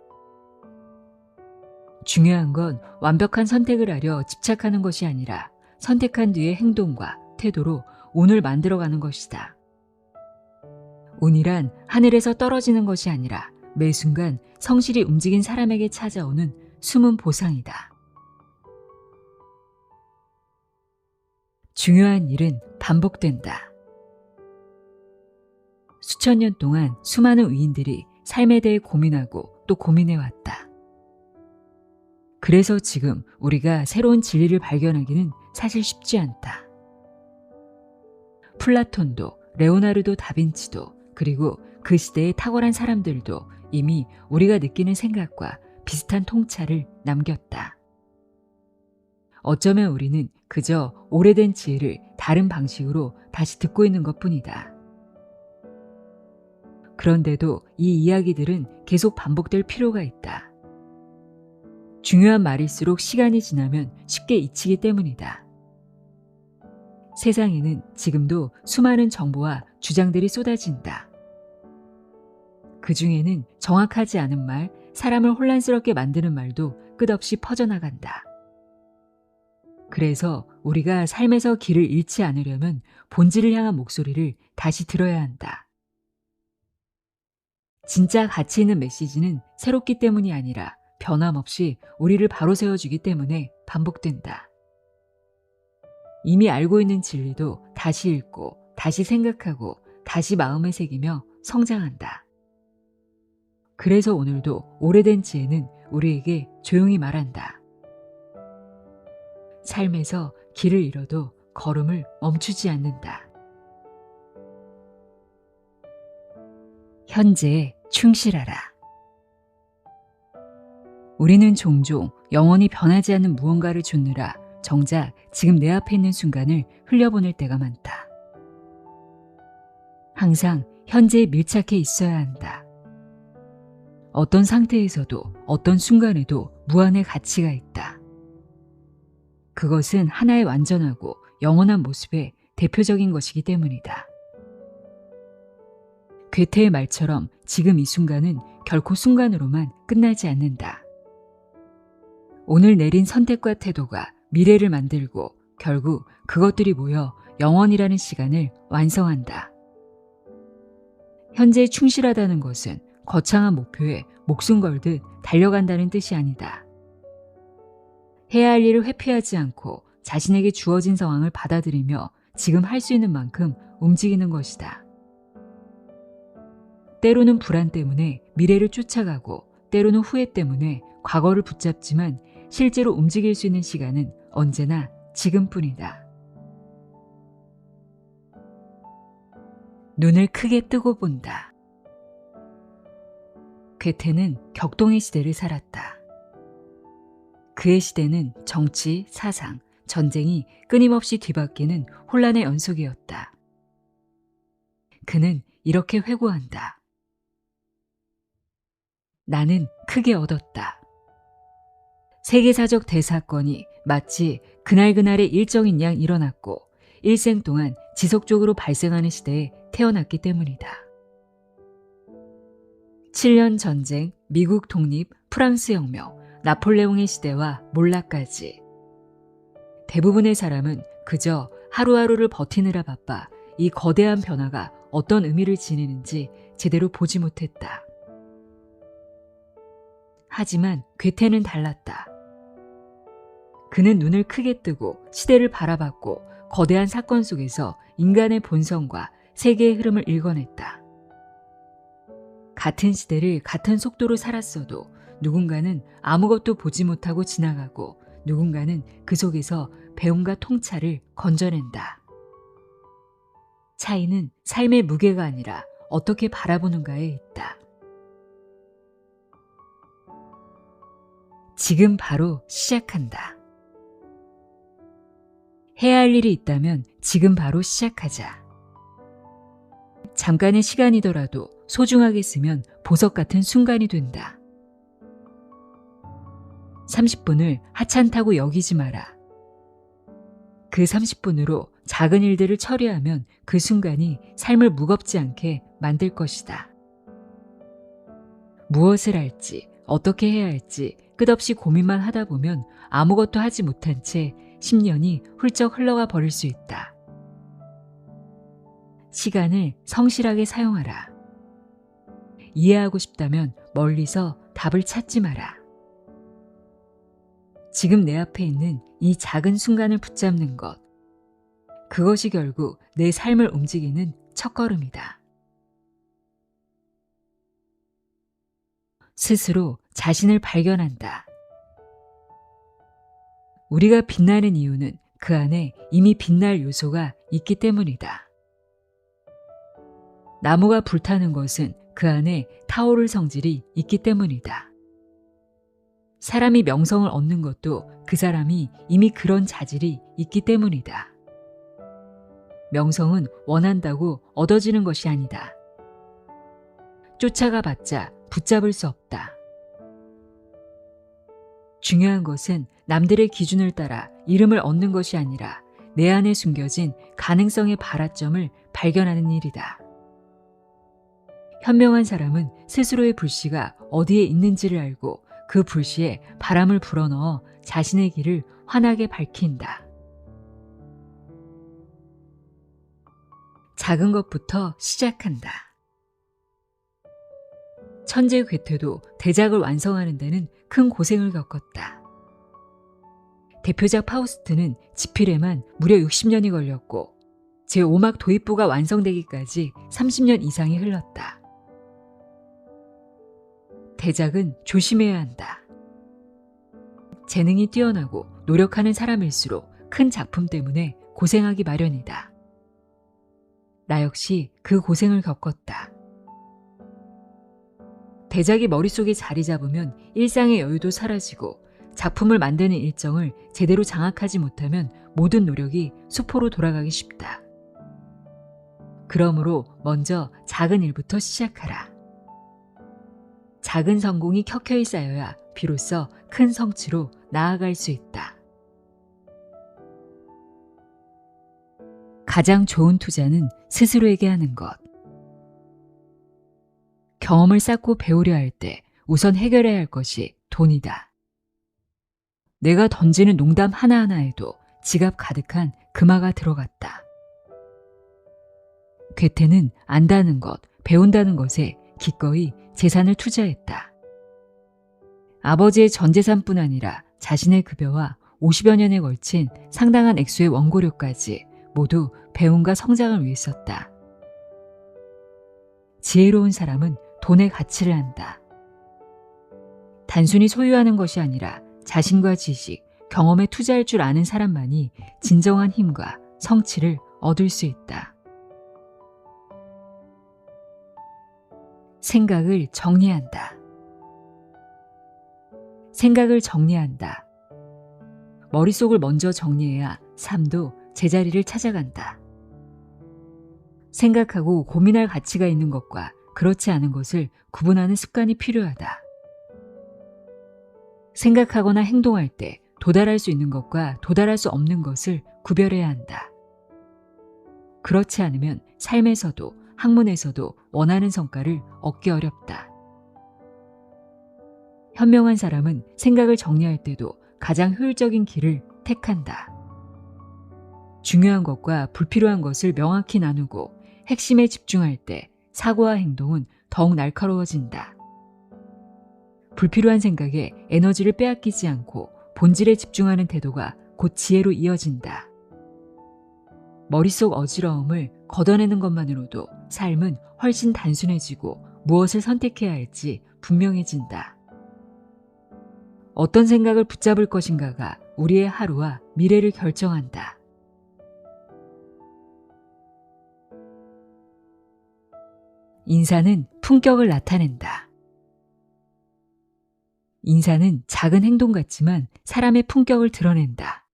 [SPEAKER 1] 중요한 건 완벽한 선택을 하려 집착하는 것이 아니라 선택한 뒤의 행동과 태도로 운을 만들어가는 것이다. 운이란 하늘에서 떨어지는 것이 아니라 매 순간 성실히 움직인 사람에게 찾아오는 숨은 보상이다. 중요한 일은 반복된다. 수천 년 동안 수많은 위인들이 삶에 대해 고민하고 또 고민해왔다. 그래서 지금 우리가 새로운 진리를 발견하기는 사실 쉽지 않다. 플라톤도 레오나르도 다빈치도 그리고 그 시대의 탁월한 사람들도 이미 우리가 느끼는 생각과 비슷한 통찰을 남겼다. 어쩌면 우리는 그저 오래된 지혜를 다른 방식으로 다시 듣고 있는 것뿐이다. 그런데도 이 이야기들은 계속 반복될 필요가 있다. 중요한 말일수록 시간이 지나면 쉽게 잊히기 때문이다. 세상에는 지금도 수많은 정보와 주장들이 쏟아진다. 그 중에는 정확하지 않은 말, 사람을 혼란스럽게 만드는 말도 끝없이 퍼져나간다. 그래서 우리가 삶에서 길을 잃지 않으려면 본질을 향한 목소리를 다시 들어야 한다. 진짜 가치 있는 메시지는 새롭기 때문이 아니라 변함없이 우리를 바로 세워주기 때문에 반복된다. 이미 알고 있는 진리도 다시 읽고 다시 생각하고 다시 마음에 새기며 성장한다. 그래서 오늘도 오래된 지혜는 우리에게 조용히 말한다. 삶에서 길을 잃어도 걸음을 멈추지 않는다. 현재에 충실하라. 우리는 종종 영원히 변하지 않는 무언가를 좇느라 정작 지금 내 앞에 있는 순간을 흘려보낼 때가 많다. 항상 현재에 밀착해 있어야 한다. 어떤 상태에서도 어떤 순간에도 무한의 가치가 있다. 그것은 하나의 완전하고 영원한 모습의 대표적인 것이기 때문이다. 괴테의 말처럼 지금 이 순간은 결코 순간으로만 끝나지 않는다. 오늘 내린 선택과 태도가 미래를 만들고 결국 그것들이 모여 영원이라는 시간을 완성한다. 현재에 충실하다는 것은 거창한 목표에 목숨 걸듯 달려간다는 뜻이 아니다. 해야 할 일을 회피하지 않고 자신에게 주어진 상황을 받아들이며 지금 할 수 있는 만큼 움직이는 것이다. 때로는 불안 때문에 미래를 쫓아가고 때로는 후회 때문에 과거를 붙잡지만 실제로 움직일 수 있는 시간은 언제나 지금뿐이다. 눈을 크게 뜨고 본다. 괴테는 격동의 시대를 살았다. 그의 시대는 정치, 사상, 전쟁이 끊임없이 뒤바뀌는 혼란의 연속이었다. 그는 이렇게 회고한다. 나는 크게 얻었다. 세계사적 대사건이 마치 그날그날의 일정인 양 일어났고 일생 동안 지속적으로 발생하는 시대에 태어났기 때문이다. 7년 전쟁, 미국 독립, 프랑스 혁명, 나폴레옹의 시대와 몰락까지. 대부분의 사람은 그저 하루하루를 버티느라 바빠 이 거대한 변화가 어떤 의미를 지니는지 제대로 보지 못했다. 하지만 괴테는 달랐다. 그는 눈을 크게 뜨고 시대를 바라봤고 거대한 사건 속에서 인간의 본성과 세계의 흐름을 읽어냈다. 같은 시대를 같은 속도로 살았어도 누군가는 아무것도 보지 못하고 지나가고 누군가는 그 속에서 배움과 통찰을 건져낸다. 차이는 삶의 무게가 아니라 어떻게 바라보는가에 있다. 지금 바로 시작한다. 해야 할 일이 있다면 지금 바로 시작하자. 잠깐의 시간이더라도 소중하게 쓰면 보석 같은 순간이 된다. 30분을 하찮다고 여기지 마라. 그 30분으로 작은 일들을 처리하면 그 순간이 삶을 무겁지 않게 만들 것이다. 무엇을 할지, 어떻게 해야 할지 끝없이 고민만 하다 보면 아무것도 하지 못한 채 10년이 훌쩍 흘러가 버릴 수 있다. 시간을 성실하게 사용하라. 이해하고 싶다면 멀리서 답을 찾지 마라. 지금 내 앞에 있는 이 작은 순간을 붙잡는 것, 그것이 결국 내 삶을 움직이는 첫걸음이다. 스스로 자신을 발견한다. 우리가 빛나는 이유는 그 안에 이미 빛날 요소가 있기 때문이다. 나무가 불타는 것은 그 안에 타오를 성질이 있기 때문이다. 사람이 명성을 얻는 것도 그 사람이 이미 그런 자질이 있기 때문이다. 명성은 원한다고 얻어지는 것이 아니다. 쫓아가 봤자 붙잡을 수 없다. 중요한 것은 남들의 기준을 따라 이름을 얻는 것이 아니라 내 안에 숨겨진 가능성의 발화점을 발견하는 일이다. 현명한 사람은 스스로의 불씨가 어디에 있는지를 알고 그 불씨에 바람을 불어넣어 자신의 길을 환하게 밝힌다. 작은 것부터 시작한다. 천재 괴테도 대작을 완성하는 데는 큰 고생을 겪었다. 대표작 파우스트는 집필에만 무려 60년이 걸렸고 제5막 도입부가 완성되기까지 30년 이상이 흘렀다. 대작은 조심해야 한다. 재능이 뛰어나고 노력하는 사람일수록 큰 작품 때문에 고생하기 마련이다. 나 역시 그 고생을 겪었다. 대작이 머릿속에 자리 잡으면 일상의 여유도 사라지고 작품을 만드는 일정을 제대로 장악하지 못하면 모든 노력이 수포로 돌아가기 쉽다. 그러므로 먼저 작은 일부터 시작하라. 작은 성공이 켜켜이 쌓여야 비로소 큰 성취로 나아갈 수 있다. 가장 좋은 투자는 스스로에게 하는 것. 경험을 쌓고 배우려 할 때 우선 해결해야 할 것이 돈이다. 내가 던지는 농담 하나하나에도 지갑 가득한 금화가 들어갔다. 괴테는 안다는 것, 배운다는 것에 기꺼이 재산을 투자했다. 아버지의 전 재산뿐 아니라 자신의 급여와 50여 년에 걸친 상당한 액수의 원고료까지 모두 배움과 성장을 위해 썼다. 지혜로운 사람은 돈의 가치를 안다. 단순히 소유하는 것이 아니라 자신과 지식, 경험에 투자할 줄 아는 사람만이 진정한 힘과 성취를 얻을 수 있다. 생각을 정리한다. 생각을 정리한다. 머릿속을 먼저 정리해야 삶도 제자리를 찾아간다. 생각하고 고민할 가치가 있는 것과 그렇지 않은 것을 구분하는 습관이 필요하다. 생각하거나 행동할 때 도달할 수 있는 것과 도달할 수 없는 것을 구별해야 한다. 그렇지 않으면 삶에서도 학문에서도 원하는 성과를 얻기 어렵다. 현명한 사람은 생각을 정리할 때도 가장 효율적인 길을 택한다. 중요한 것과 불필요한 것을 명확히 나누고 핵심에 집중할 때 사고와 행동은 더욱 날카로워진다. 불필요한 생각에 에너지를 빼앗기지 않고 본질에 집중하는 태도가 곧 지혜로 이어진다. 머릿속 어지러움을 걷어내는 것만으로도 삶은 훨씬 단순해지고 무엇을 선택해야 할지 분명해진다. 어떤 생각을 붙잡을 것인가가 우리의 하루와 미래를 결정한다. 인사는 품격을 나타낸다. 인사는 작은 행동 같지만 사람의 품격을 드러낸다.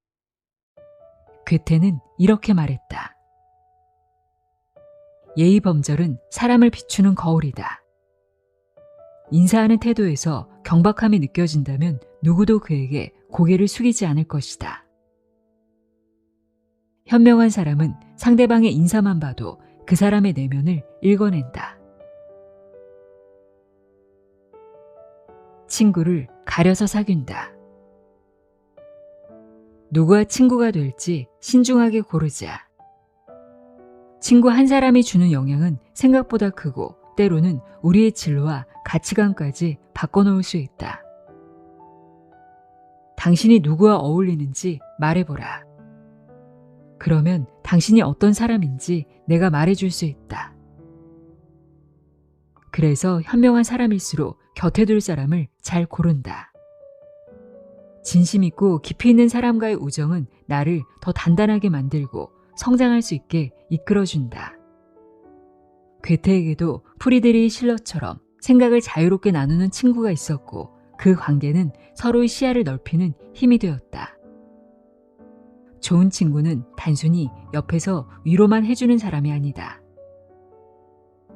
[SPEAKER 1] 괴테는 이렇게 말했다. 예의범절은 사람을 비추는 거울이다. 인사하는 태도에서 경박함이 느껴진다면 누구도 그에게 고개를 숙이지 않을 것이다. 현명한 사람은 상대방의 인사만 봐도 그 사람의 내면을 읽어낸다. 친구를 가려서 사귄다. 누구와 친구가 될지 신중하게 고르자. 친구 한 사람이 주는 영향은 생각보다 크고 때로는 우리의 진로와 가치관까지 바꿔놓을 수 있다. 당신이 누구와 어울리는지 말해보라. 그러면 당신이 어떤 사람인지 내가 말해줄 수 있다. 그래서 현명한 사람일수록 곁에 둘 사람을 잘 고른다. 진심 있고 깊이 있는 사람과의 우정은 나를 더 단단하게 만들고 성장할 수 있게 이끌어준다. 괴테에게도 프리드리히 실러처럼 생각을 자유롭게 나누는 친구가 있었고 그 관계는 서로의 시야를 넓히는 힘이 되었다. 좋은 친구는 단순히 옆에서 위로만 해주는 사람이 아니다.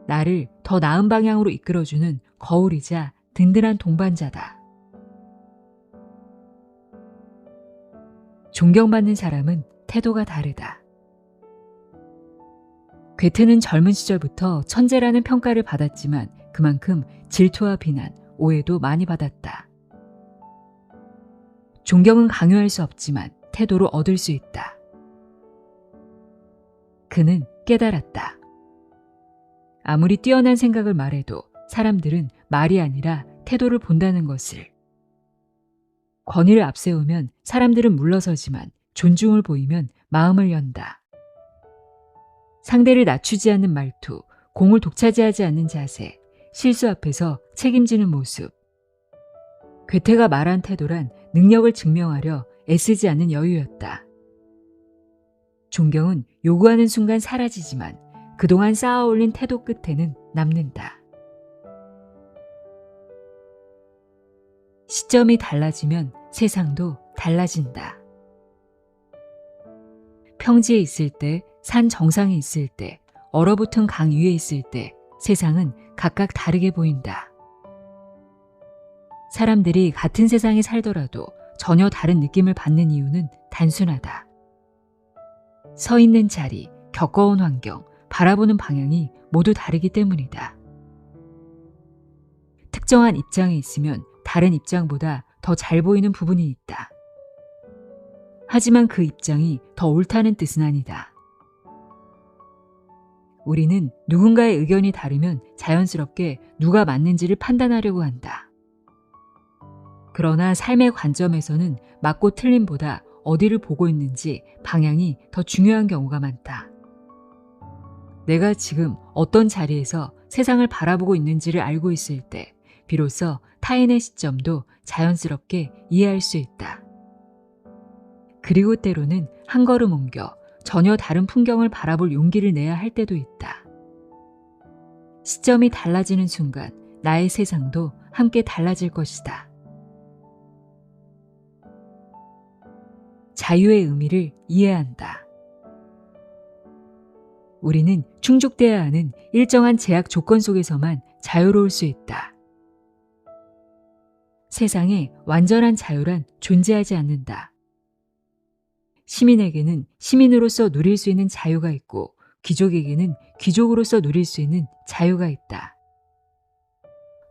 [SPEAKER 1] 나를 더 나은 방향으로 이끌어주는 거울이자 든든한 동반자다. 존경받는 사람은 태도가 다르다. 괴테는 젊은 시절부터 천재라는 평가를 받았지만 그만큼 질투와 비난, 오해도 많이 받았다. 존경은 강요할 수 없지만 태도로 얻을 수 있다. 그는 깨달았다. 아무리 뛰어난 생각을 말해도 사람들은 말이 아니라 태도를 본다는 것을. 권위를 앞세우면 사람들은 물러서지만 존중을 보이면 마음을 연다. 상대를 낮추지 않는 말투, 공을 독차지하지 않는 자세, 실수 앞에서 책임지는 모습. 괴테가 말한 태도란 능력을 증명하려 애쓰지 않는 여유였다. 존경은 요구하는 순간 사라지지만 그동안 쌓아올린 태도 끝에는 남는다. 시점이 달라지면 세상도 달라진다. 평지에 있을 때, 산 정상에 있을 때, 얼어붙은 강 위에 있을 때 세상은 각각 다르게 보인다. 사람들이 같은 세상에 살더라도 전혀 다른 느낌을 받는 이유는 단순하다. 서 있는 자리, 겪어온 환경, 바라보는 방향이 모두 다르기 때문이다. 특정한 입장에 있으면 다른 입장보다 더 잘 보이는 부분이 있다. 하지만 그 입장이 더 옳다는 뜻은 아니다. 우리는 누군가의 의견이 다르면 자연스럽게 누가 맞는지를 판단하려고 한다. 그러나 삶의 관점에서는 맞고 틀림보다 어디를 보고 있는지 방향이 더 중요한 경우가 많다. 내가 지금 어떤 자리에서 세상을 바라보고 있는지를 알고 있을 때 비로소 타인의 시점도 자연스럽게 이해할 수 있다. 그리고 때로는 한 걸음 옮겨 전혀 다른 풍경을 바라볼 용기를 내야 할 때도 있다. 시점이 달라지는 순간 나의 세상도 함께 달라질 것이다. 자유의 의미를 이해한다. 우리는 충족돼야 하는 일정한 제약 조건 속에서만 자유로울 수 있다. 세상에 완전한 자유란 존재하지 않는다. 시민에게는 시민으로서 누릴 수 있는 자유가 있고 귀족에게는 귀족으로서 누릴 수 있는 자유가 있다.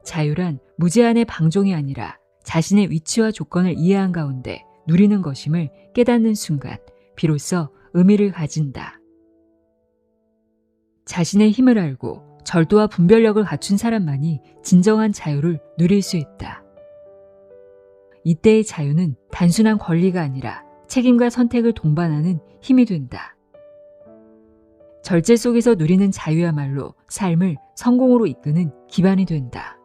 [SPEAKER 1] 자유란 무제한의 방종이 아니라 자신의 위치와 조건을 이해한 가운데 누리는 것임을 깨닫는 순간 비로소 의미를 가진다. 자신의 힘을 알고 절도와 분별력을 갖춘 사람만이 진정한 자유를 누릴 수 있다. 이때의 자유는 단순한 권리가 아니라 책임과 선택을 동반하는 힘이 된다. 절제 속에서 누리는 자유야말로 삶을 성공으로 이끄는 기반이 된다.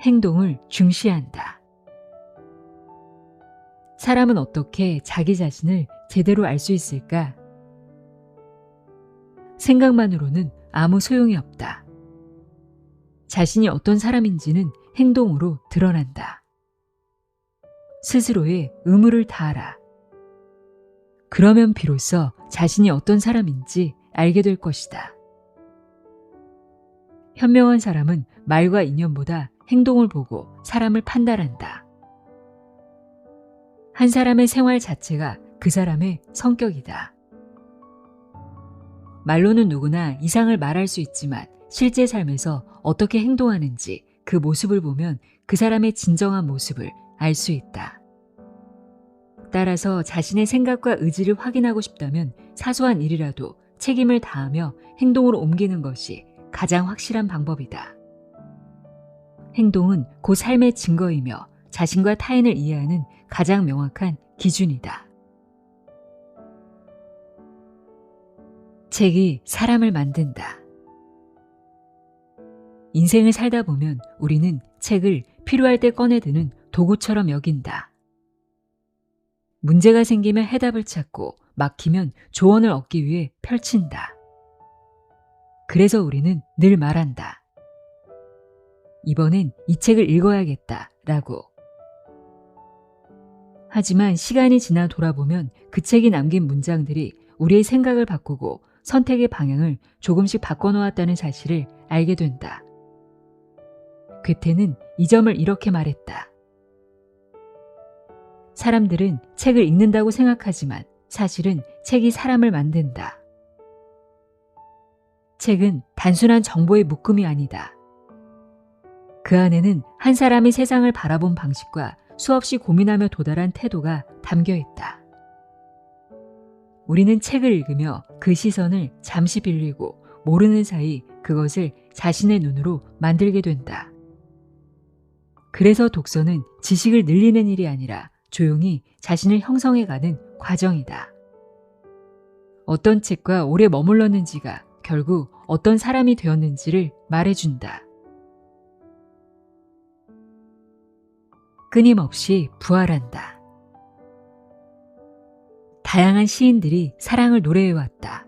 [SPEAKER 1] 행동을 중시한다. 사람은 어떻게 자기 자신을 제대로 알 수 있을까? 생각만으로는 아무 소용이 없다. 자신이 어떤 사람인지는 행동으로 드러난다. 스스로의 의무를 다하라. 그러면 비로소 자신이 어떤 사람인지 알게 될 것이다. 현명한 사람은 말과 인연보다 행동을 보고 사람을 판단한다. 한 사람의 생활 자체가 그 사람의 성격이다. 말로는 누구나 이상을 말할 수 있지만 실제 삶에서 어떻게 행동하는지 그 모습을 보면 그 사람의 진정한 모습을 알 수 있다. 따라서 자신의 생각과 의지를 확인하고 싶다면 사소한 일이라도 책임을 다하며 행동으로 옮기는 것이 가장 확실한 방법이다. 행동은 그 삶의 증거이며 자신과 타인을 이해하는 가장 명확한 기준이다. 책이 사람을 만든다. 인생을 살다 보면 우리는 책을 필요할 때 꺼내드는 도구처럼 여긴다. 문제가 생기면 해답을 찾고 막히면 조언을 얻기 위해 펼친다. 그래서 우리는 늘 말한다. 이번엔 이 책을 읽어야겠다 라고. 하지만 시간이 지나 돌아보면 그 책이 남긴 문장들이 우리의 생각을 바꾸고 선택의 방향을 조금씩 바꿔놓았다는 사실을 알게 된다. 괴테는 이 점을 이렇게 말했다. 사람들은 책을 읽는다고 생각하지만 사실은 책이 사람을 만든다. 책은 단순한 정보의 묶음이 아니다. 그 안에는 한 사람이 세상을 바라본 방식과 수없이 고민하며 도달한 태도가 담겨 있다. 우리는 책을 읽으며 그 시선을 잠시 빌리고 모르는 사이 그것을 자신의 눈으로 만들게 된다. 그래서 독서는 지식을 늘리는 일이 아니라 조용히 자신을 형성해가는 과정이다. 어떤 책과 오래 머물렀는지가 결국 어떤 사람이 되었는지를 말해준다. 끊임없이 부활한다. 다양한 시인들이 사랑을 노래해왔다.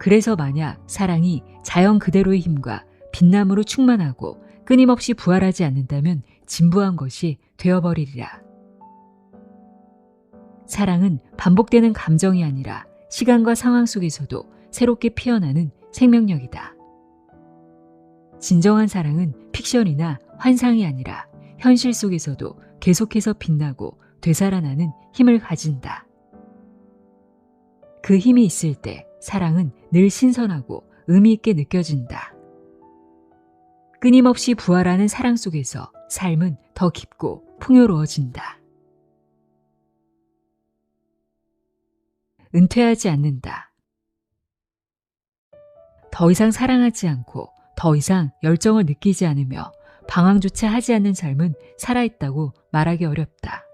[SPEAKER 1] 그래서 만약 사랑이 자연 그대로의 힘과 빛남으로 충만하고 끊임없이 부활하지 않는다면 진부한 것이 되어버리리라. 사랑은 반복되는 감정이 아니라 시간과 상황 속에서도 새롭게 피어나는 생명력이다. 진정한 사랑은 픽션이나 환상이 아니라 현실 속에서도 계속해서 빛나고 되살아나는 힘을 가진다. 그 힘이 있을 때 사랑은 늘 신선하고 의미 있게 느껴진다. 끊임없이 부활하는 사랑 속에서 삶은 더 깊고 풍요로워진다. 은퇴하지 않는다. 더 이상 사랑하지 않고 더 이상 열정을 느끼지 않으며 방황조차 하지 않는 삶은 살아있다고 말하기 어렵다.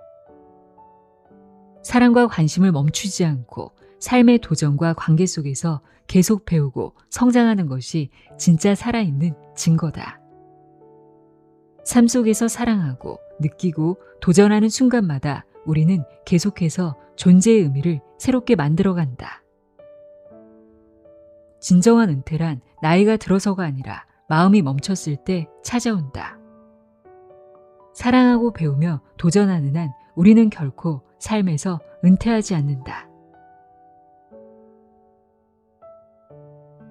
[SPEAKER 1] 사랑과 관심을 멈추지 않고 삶의 도전과 관계 속에서 계속 배우고 성장하는 것이 진짜 살아있는 증거다. 삶 속에서 사랑하고 느끼고 도전하는 순간마다 우리는 계속해서 존재의 의미를 새롭게 만들어간다. 진정한 은퇴란 나이가 들어서가 아니라 마음이 멈췄을 때 찾아온다. 사랑하고 배우며 도전하는 한 우리는 결코 삶에서 은퇴하지 않는다.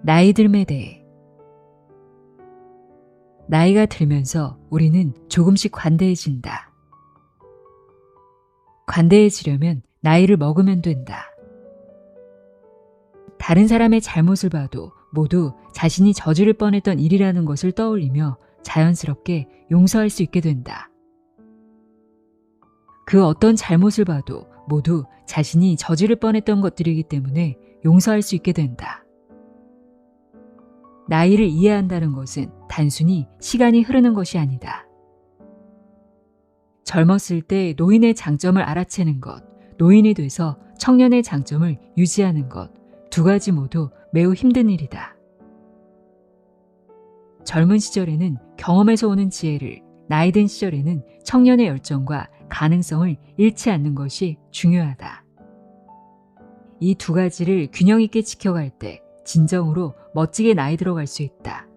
[SPEAKER 1] 나이 듦에 대해. 나이가 들면서 우리는 조금씩 관대해진다. 관대해지려면 나이를 먹으면 된다. 다른 사람의 잘못을 봐도 모두 자신이 저지를 뻔했던 일이라는 것을 떠올리며 자연스럽게 용서할 수 있게 된다. 그 어떤 잘못을 봐도 모두 자신이 저지를 뻔했던 것들이기 때문에 용서할 수 있게 된다. 나이를 이해한다는 것은 단순히 시간이 흐르는 것이 아니다. 젊었을 때 노인의 장점을 알아채는 것, 노인이 돼서 청년의 장점을 유지하는 것, 두 가지 모두 매우 힘든 일이다. 젊은 시절에는 경험에서 오는 지혜를, 나이 든 시절에는 청년의 열정과 가능성을 잃지 않는 것이 중요하다. 이 두 가지를 균형 있게 지켜갈 때 진정으로 멋지게 나이 들어갈 수 있다.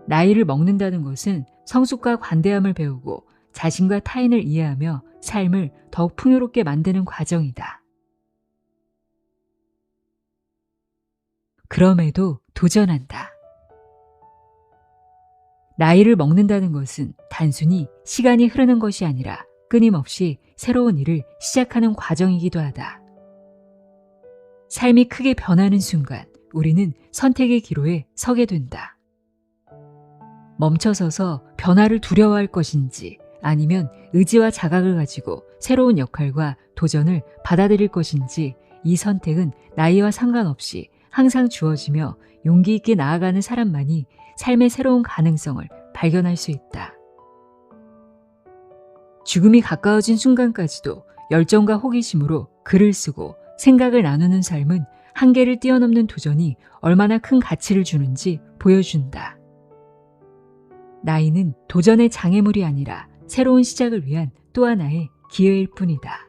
[SPEAKER 1] 나이를 먹는다는 것은 성숙과 관대함을 배우고 자신과 타인을 이해하며 삶을 더욱 풍요롭게 만드는 과정이다. 그럼에도 도전한다. 나이를 먹는다는 것은 단순히 시간이 흐르는 것이 아니라 끊임없이 새로운 일을 시작하는 과정이기도 하다. 삶이 크게 변하는 순간 우리는 선택의 기로에 서게 된다. 멈춰서서 변화를 두려워할 것인지 아니면 의지와 자각을 가지고 새로운 역할과 도전을 받아들일 것인지 이 선택은 나이와 상관없이 항상 주어지며 용기 있게 나아가는 사람만이 삶의 새로운 가능성을 발견할 수 있다. 죽음이 가까워진 순간까지도 열정과 호기심으로 글을 쓰고 생각을 나누는 삶은 한계를 뛰어넘는 도전이 얼마나 큰 가치를 주는지 보여준다. 나이는 도전의 장애물이 아니라 새로운 시작을 위한 또 하나의 기회일 뿐이다.